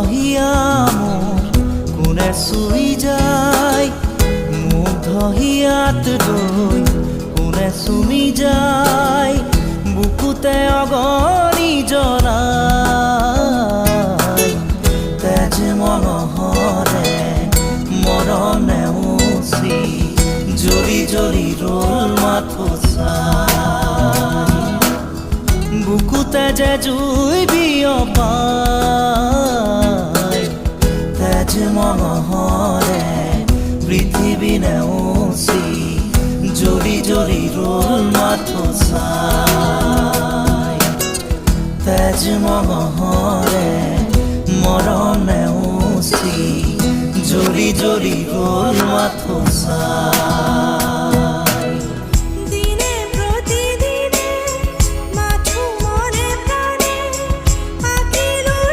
হিয়ামোৰ কোনে চুই যায়, মুগ্ধ হিয়াত ৰৈ কোনে চুমি যায়, বুকুতে অগণি জ্বলাই। তেজ মনোহৰে মৰম নেওচি জ্বলি জ্বলি ৰ'ল মাথো চাই, বুকুতে যে জুই বিয়পাই। তেজ মনোহৰে পৃথিৱী নেওচি জ্বলি জ্বলি ৰ'ল মাথো চাই। তেজ মনোহৰে মৰম নেওচি জ্বলি জ্বলি ৰ'ল মাথো চাই।